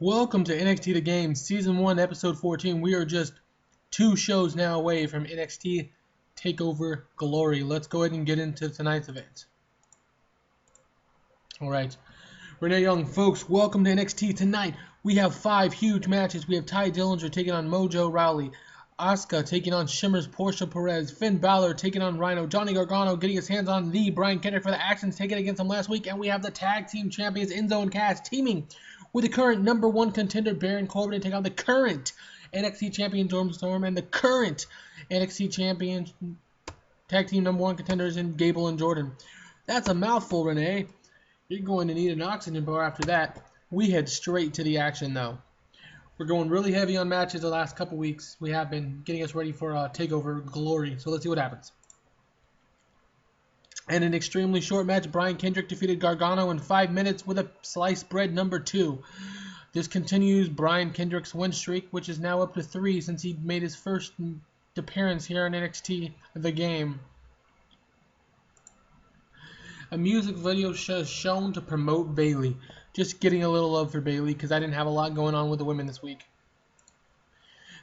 Welcome to NXT The Game, Season 1, Episode 14. We are just 2 shows now away from NXT TakeOver Glory. Let's go ahead and get into tonight's event. Alright, Renee Young, folks, welcome to NXT. Tonight, we have 5 huge matches. We have Ty Dillinger taking on Mojo Rawley, Asuka taking on Shimmer's Portia Perez, Finn Balor taking on Rhino, Johnny Gargano getting his hands on the Brian Kendrick for the actions taken against him last week, and we have the Tag Team Champions Enzo and Cass teaming with the current #1 contender Baron Corbin to take on the current NXT Champion James Storm and the current NXT Champion Tag Team #1 contenders in Gable and Jordan. That's a mouthful, Renee. You're going to need an oxygen bar after that. We head straight to the action, though. We're going really heavy on matches the last couple weeks. We have been getting us ready for TakeOver Glory. So let's see what happens. In an extremely short match, Brian Kendrick defeated Gargano in 5 minutes with a sliced bread #2. This continues Brian Kendrick's win streak, which is now up to 3 since he made his first appearance here on NXT The Game. A music video is shown to promote Bayley. Just getting a little love for Bayley because I didn't have a lot going on with the women this week.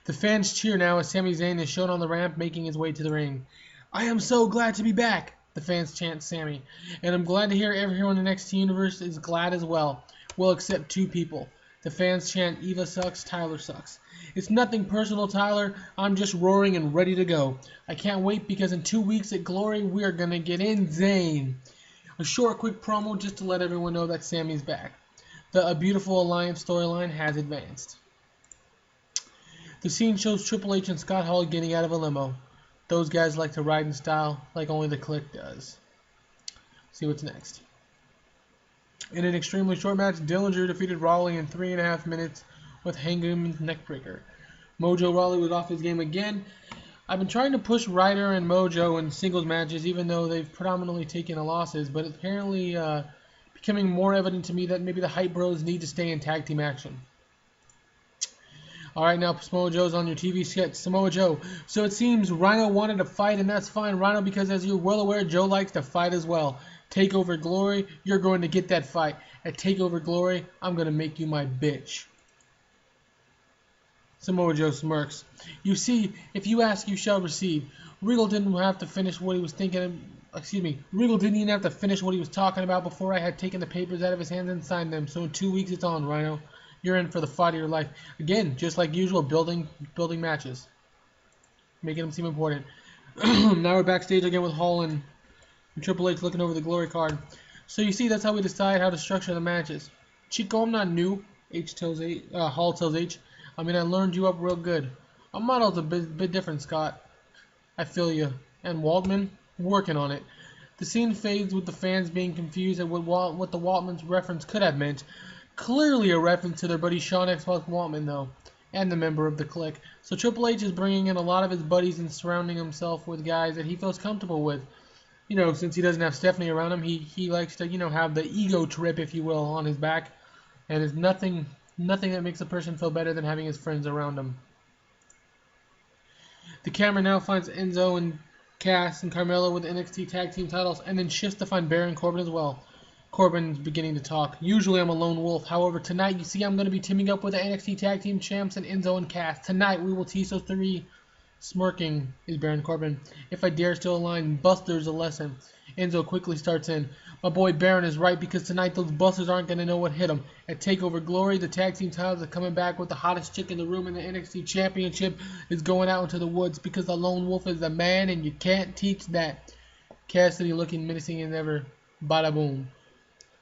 The fans cheer now as Sami Zayn is shown on the ramp making his way to the ring. "I am so glad to be back," the fans chant Sami. "And I'm glad to hear everyone in the NXT universe is glad as well. Well, except 2 people. The fans chant Eva sucks, Tyler sucks. It's nothing personal, Tyler. I'm just roaring and ready to go. I can't wait because in 2 weeks at Glory, we are going to get in Zayn." A short, quick promo just to let everyone know that Sami's back. The Beautiful Alliance storyline has advanced. The scene shows Triple H and Scott Hall getting out of a limo. Those guys like to ride in style like only the Clique does. See what's next. In an extremely short match, Dillinger defeated Rawley in 3.5 minutes with Hangman's neckbreaker. Mojo Rawley was off his game again. I've been trying to push Ryder and Mojo in singles matches, even though they've predominantly taken losses, but it's apparently becoming more evident to me that maybe the Hype Bros need to stay in tag team action. Alright, now Samoa Joe's on your TV sketch. Samoa Joe. So it seems Rhino wanted to fight, and that's fine, Rhino, because as you're well aware, Joe likes to fight as well. TakeOver Glory, you're going to get that fight. At TakeOver Glory, I'm going to make you my bitch. Samoa Joe smirks. "You see, if you ask, you shall receive." Regal didn't have to finish what he was thinking. Regal didn't even have to finish what he was talking about before I had taken the papers out of his hands and signed them. So in 2 weeks, it's on, Rhino. You're in for the fight of your life. Again, just like usual, building matches, making them seem important. Now we're backstage again with Hall and Triple H looking over the Glory card. So you see, that's how we decide how to structure the matches. "Chico, I'm not new," Hall tells H. "I mean, I learned you up real good. Our model's a bit different, Scott." "I feel you." And Waltman? "Working on it." The scene fades with the fans being confused at what the Waltman's reference could have meant. Clearly a reference to their buddy Shawn X-Pac Waltman, though, and the member of the Clique. So Triple H is bringing in a lot of his buddies and surrounding himself with guys that he feels comfortable with. You know, since he doesn't have Stephanie around him, he likes to, have the ego trip, if you will, on his back. And there's nothing that makes a person feel better than having his friends around him. The camera now finds Enzo and Cass and Carmella with the NXT Tag Team titles, and then shifts to find Baron Corbin as well. Corbin's beginning to talk. "Usually I'm a lone wolf. However, tonight, you see, I'm going to be teaming up with the NXT Tag Team Champs and Enzo and Cass. Tonight, we will tease those 3. Smirking is Baron Corbin. "If I dare steal a line, Buster's a lesson." Enzo quickly starts in. "My boy Baron is right because tonight those busters aren't going to know what hit them. At TakeOver Glory, the tag team titles are coming back with the hottest chick in the room, and the NXT Championship is going out into the woods because the lone wolf is the man and you can't teach that." Cassidy looking menacing as ever. Bada boom.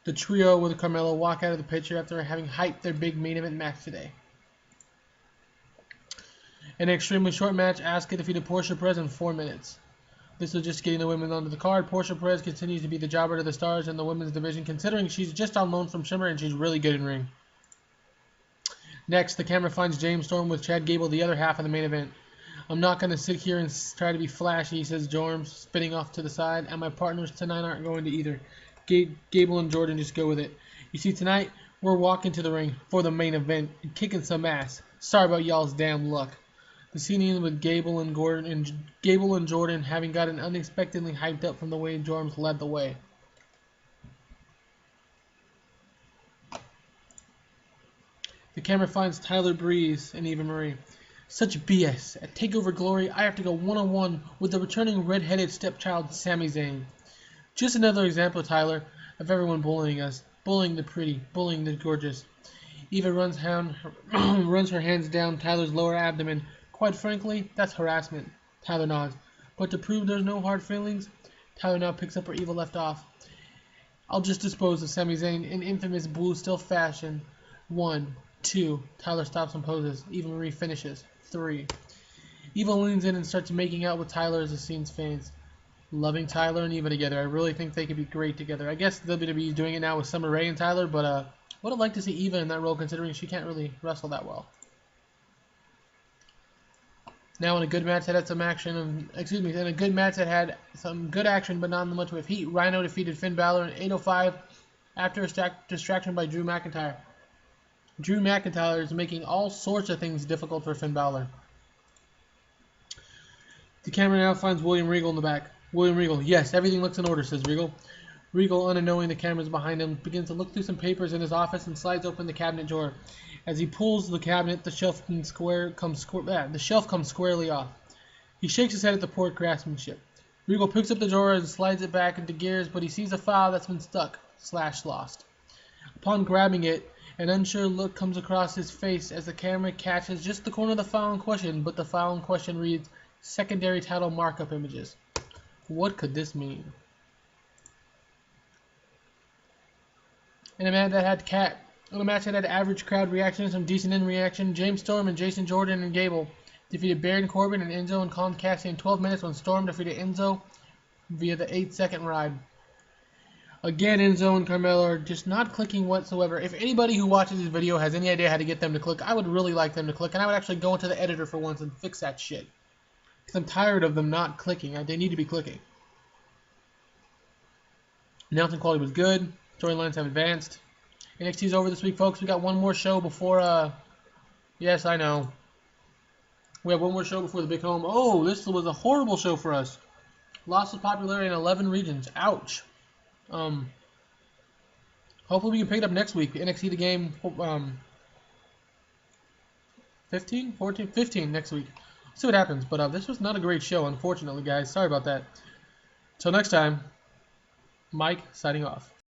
The trio with Carmella walk out of the picture after having hyped their big main event match today. In an extremely short match, Asuka defeated Portia Perez in 4 minutes. This was just getting the women onto the card. Portia Perez continues to be the jobber to the stars in the women's division, considering she's just on loan from Shimmer and she's really good in ring. Next, the camera finds James Storm with Chad Gable, the other half of the main event. "I'm not going to sit here and try to be flashy," says Jorms, spinning off to the side, "and my partners tonight aren't going to either. Gable and Jordan just go with it. You see, tonight, we're walking to the ring for the main event and kicking some ass. Sorry about y'all's damn luck." The scene ends with Gable and Jordan having gotten unexpectedly hyped up from the way Jorms led the way. The camera finds Tyler Breeze and Eva Marie. Such BS. At TakeOver Glory, I have to go one-on-one with the returning red-headed stepchild Sami Zayn. Just another example, Tyler, of everyone bullying us. Bullying the pretty, bullying the gorgeous. Eva runs her hands down Tyler's lower abdomen. Quite frankly, that's harassment. Tyler nods. But to prove there's no hard feelings, Tyler now picks up where Eva left off. I'll just dispose of Sami Zayn in infamous blue still fashion. 1, 2. Tyler stops and poses. Eva Marie finishes. 3. Eva leans in and starts making out with Tyler as the scene fades. Loving Tyler and Eva together. I really think they could be great together. I guess WWE is doing it now with Summer Rae and Tyler, but would have liked to see Eva in that role considering she can't really wrestle that well. Now in a good match that had some action, in a good match that had some good action but not much with heat, Rhino defeated Finn Balor in 8:05 after a distraction by Drew McIntyre. Drew McIntyre is making all sorts of things difficult for Finn Balor. The camera now finds William Regal in the back. William Regal, yes, everything looks in order, says Regal. Regal, unknowing the cameras behind him, begins to look through some papers in his office and slides open the cabinet drawer. As he pulls the cabinet, the shelf comes squarely off. He shakes his head at the poor craftsmanship. Regal picks up the drawer and slides it back into gears, but he sees a file that's been stuck / lost. Upon grabbing it, an unsure look comes across his face as the camera catches just the corner of the file in question, but the file in question reads, secondary title markup images. What could this mean? In a match that had average crowd reaction, some decent in reaction, James Storm and Jason Jordan and Gable defeated Baron Corbin and Enzo and Colin, Cassidy in 12 minutes when Storm defeated Enzo via the 8-second ride. Again, Enzo and Carmelo are just not clicking whatsoever. If anybody who watches this video has any idea how to get them to click, I would really like them to click, and I would actually go into the editor for once and fix that shit. Because I'm tired of them not clicking. They need to be clicking. Announcing quality was good. Storylines have advanced. NXT's over this week, folks. We got one more show before, yes, I know. We have one more show before the big home. Oh, this was a horrible show for us. Loss of popularity in 11 regions. Ouch. Hopefully we can pick it up next week. NXT The Game, 15, 14, 15 next week. See what happens. But this was not a great show, unfortunately, guys. Sorry about that. Till next time, Mike signing off.